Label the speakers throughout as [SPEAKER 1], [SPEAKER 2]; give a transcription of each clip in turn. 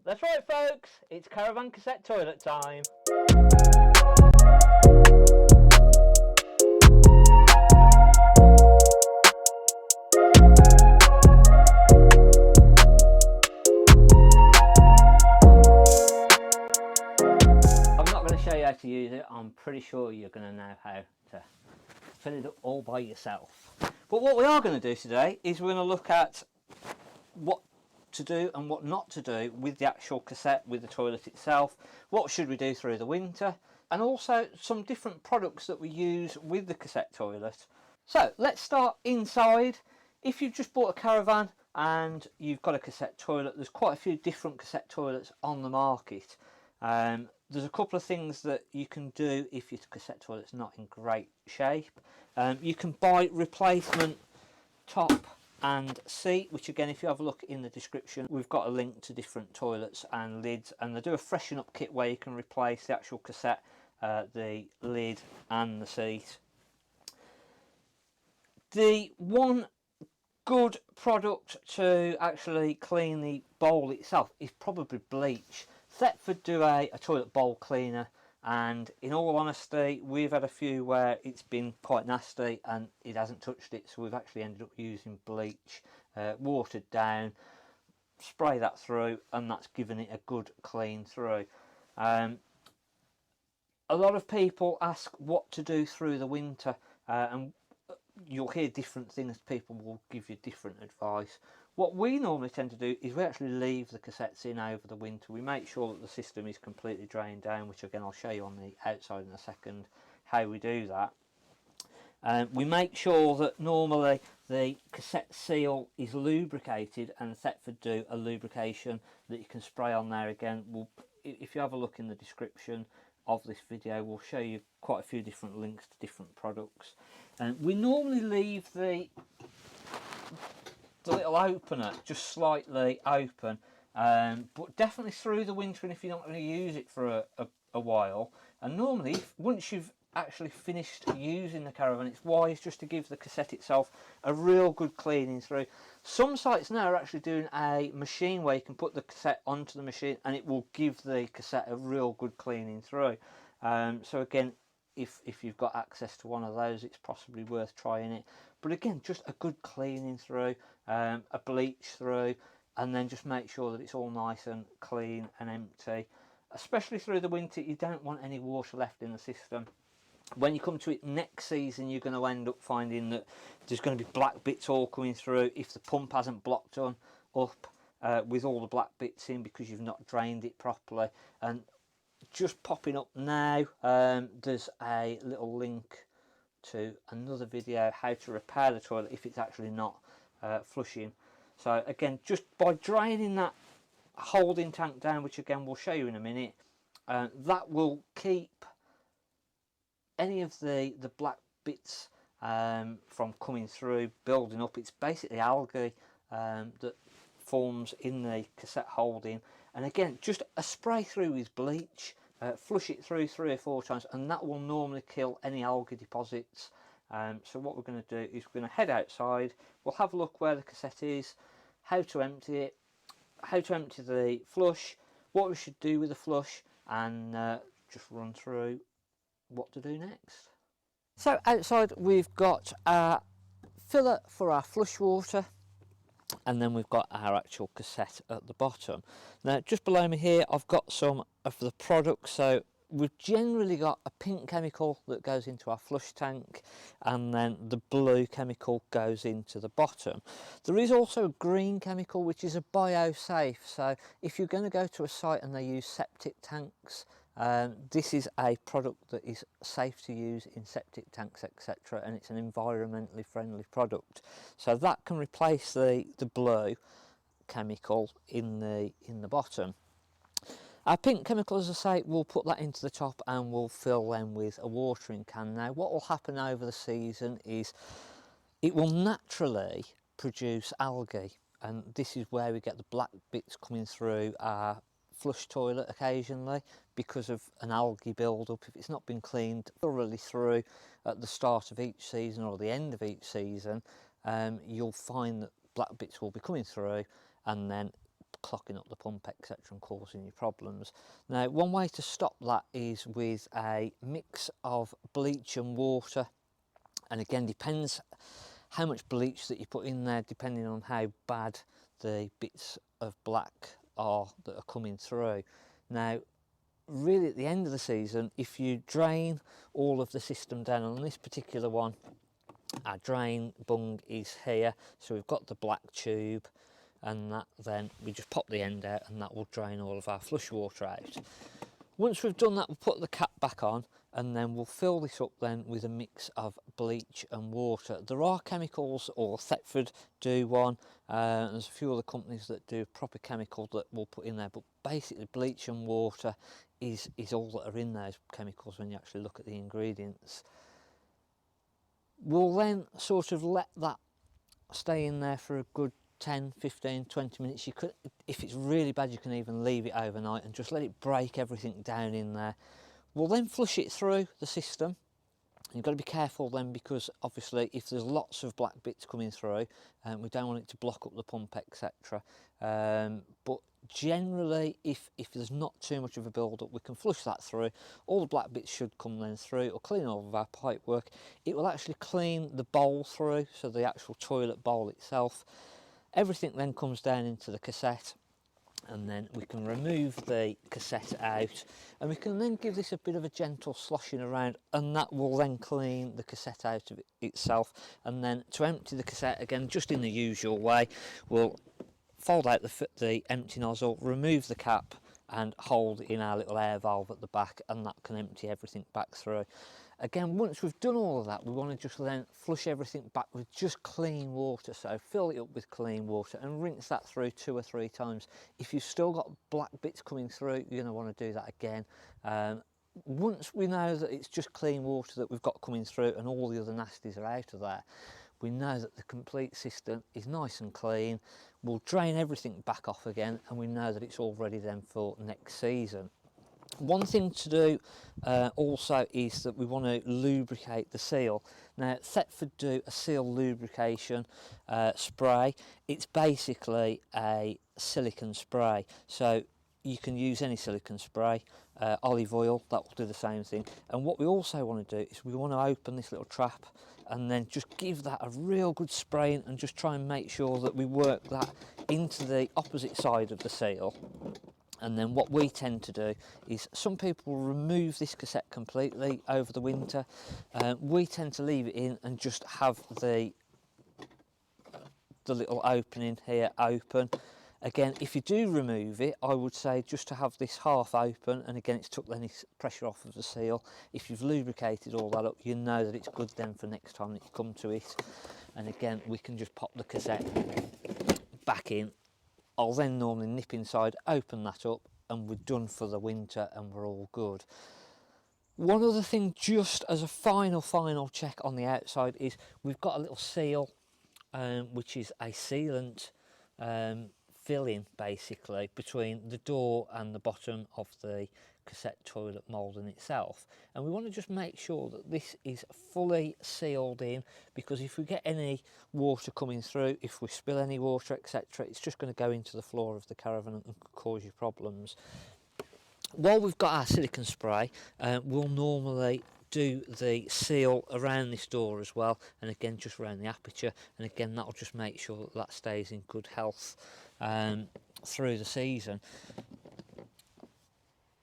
[SPEAKER 1] That's right folks, it's Caravan Cassette toilet time. I'm not going to show you how to use it, I'm pretty sure you're going to know how to fill it up all by yourself. But what we are going to do today is we're going to look at what to do and what not to do with the actual cassette, with the toilet itself. What should we do through the winter, and also some different products that we use with the cassette toilet. So let's start inside. If you've just bought a Caravan and you've got a cassette toilet, there's quite a few different cassette toilets on the market. There's a couple of things that you can do if your cassette toilet's not in great shape. You can buy replacement top and seat, which again, if you have a look in the description, we've got a link to different toilets and lids, and they do a freshen up kit where you can replace the actual cassette, the lid and the seat. The one good product to actually clean the bowl itself is probably bleach. Thetford do a toilet bowl cleaner, and in all honesty we've had a few where it's been quite nasty and it hasn't touched it, so we've actually ended up using bleach, watered down, spray that through, and that's given it a good clean through. A lot of people ask what to do through the winter, and you'll hear different things, people will give you different advice. What we normally tend to do is we actually leave the cassettes in over the winter. We make sure that the system is completely drained down, which again I'll show you on the outside in a second how we do that. We make sure that normally the cassette seal is lubricated, and Thetford do a lubrication that you can spray on there. Again, if you have a look in the description of this video, we'll show you quite a few different links to different products. We normally leave the little opener just slightly open, but definitely through the winter, and if you're not going to use it for a while. And normally once you've actually finished using the Caravan, it's wise just to give the cassette itself a real good cleaning through. Some sites now are actually doing a machine where you can put the cassette onto the machine and it will give the cassette a real good cleaning through. So again, if you've got access to one of those, it's possibly worth trying it. But again, just a good cleaning through, a bleach through, and then just make sure that it's all nice and clean and empty. Especially through the winter, you don't want any water left in the system. When you come to it next season, you're going to end up finding that there's going to be black bits all coming through if the pump hasn't blocked up with all the black bits in because you've not drained it properly. And just popping up now, there's a little link to another video how to repair the toilet if it's actually not flushing. So again, just by draining that holding tank down, which again we'll show you in a minute, that will keep any of the black bits from coming through, building up. It's basically algae that forms in the cassette holding, and again just a spray through with bleach, flush it through 3 or 4 times, and that will normally kill any algae deposits. So what we're going to do is we're going to head outside, we'll have a look where the cassette is, how to empty it, how to empty the flush, what we should do with the flush, and just run through what to do next. So outside we've got our filler for our flush water, and then we've got our actual cassette at the bottom. Now just below me here I've got some of the products. So we've generally got a pink chemical that goes into our flush tank, and then the blue chemical goes into the bottom. There is also a green chemical which is a bio-safe, so if you're going to go to a site and they use septic tanks, this is a product that is safe to use in septic tanks, etc., and it's an environmentally friendly product. So that can replace the blue chemical in the bottom. Our pink chemical, as I say, we'll put that into the top and we'll fill them with a watering can. Now what will happen over the season is it will naturally produce algae, and this is where we get the black bits coming through our flush toilet occasionally because of an algae build-up. If it's not been cleaned thoroughly through at the start of each season or the end of each season, you'll find that black bits will be coming through and then clogging up the pump, etc., and causing you problems. Now, one way to stop that is with a mix of bleach and water, and again, depends how much bleach that you put in there, depending on how bad the bits of black are that are coming through. Now, really at the end of the season, if you drain all of the system down, on this particular one, our drain bung is here, so we've got the black tube, and that then we just pop the end out and that will drain all of our flush water out. Once we've done that, we'll put the cap back on, and then we'll fill this up then with a mix of bleach and water. There are chemicals, or Thetford do one, there's a few other companies that do proper chemical that we'll put in there, but basically bleach and water is all that are in those chemicals when you actually look at the ingredients. We'll then sort of let that stay in there for a good 10, 15, 20 minutes. You could, if it's really bad, you can even leave it overnight and just let it break everything down in there. We'll then flush it through the system. You've got to be careful then, because obviously if there's lots of black bits coming through, we don't want it to block up the pump, etc. But generally, if there's not too much of a build-up, we can flush that through. All the black bits should come then through. It'll clean all of our pipe work. It will actually clean the bowl through, so the actual toilet bowl itself. Everything then comes down into the cassette, and then we can remove the cassette out, and we can then give this a bit of a gentle sloshing around, and that will then clean the cassette out of it itself. And then to empty the cassette, again just in the usual way, we'll fold out the empty nozzle, remove the cap and hold in our little air valve at the back, and that can empty everything back through. Again, once we've done all of that, we want to just then flush everything back with just clean water. So fill it up with clean water and rinse that through 2 or 3 times. If you've still got black bits coming through, you're going to want to do that again. Once we know that it's just clean water that we've got coming through and all the other nasties are out of there, we know that the complete system is nice and clean. We'll drain everything back off again, and we know that it's all ready then for next season. One thing to do also is that we want to lubricate the seal. Now, Thetford do a seal lubrication spray. It's basically a silicone spray, so you can use any silicone spray. Olive oil, that will do the same thing. And what we also want to do is we want to open this little trap and then just give that a real good spraying, and just try and make sure that we work that into the opposite side of the seal. And then what we tend to do is, some people remove this cassette completely over the winter. We tend to leave it in and just have the little opening here open. Again, if you do remove it, I would say just to have this half open, and again it's took any pressure off of the seal. If you've lubricated all that up, you know that it's good then for next time that you come to it. And again, we can just pop the cassette back in. I'll then normally nip inside, open that up, and we're done for the winter and we're all good. One other thing, just as a final check on the outside, is we've got a little seal, which is a sealant filling basically between the door and the bottom of the cassette toilet moulding itself, and we want to just make sure that this is fully sealed in, because if we get any water coming through, if we spill any water, etc., it's just going to go into the floor of the caravan and cause you problems. While we've got our silicone spray, we'll normally do the seal around this door as well, and again just around the aperture, and again that'll just make sure that that stays in good health through the season.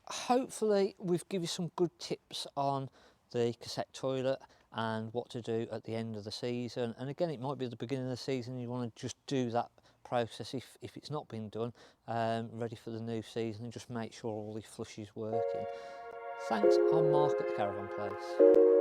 [SPEAKER 1] Hopefully we've given you some good tips on the cassette toilet and what to do at the end of the season. And again, it might be at the beginning of the season you want to just do that process if it's not been done, ready for the new season, and just make sure all the flush is working. Thanks, I'm Mark at the Caravan Place.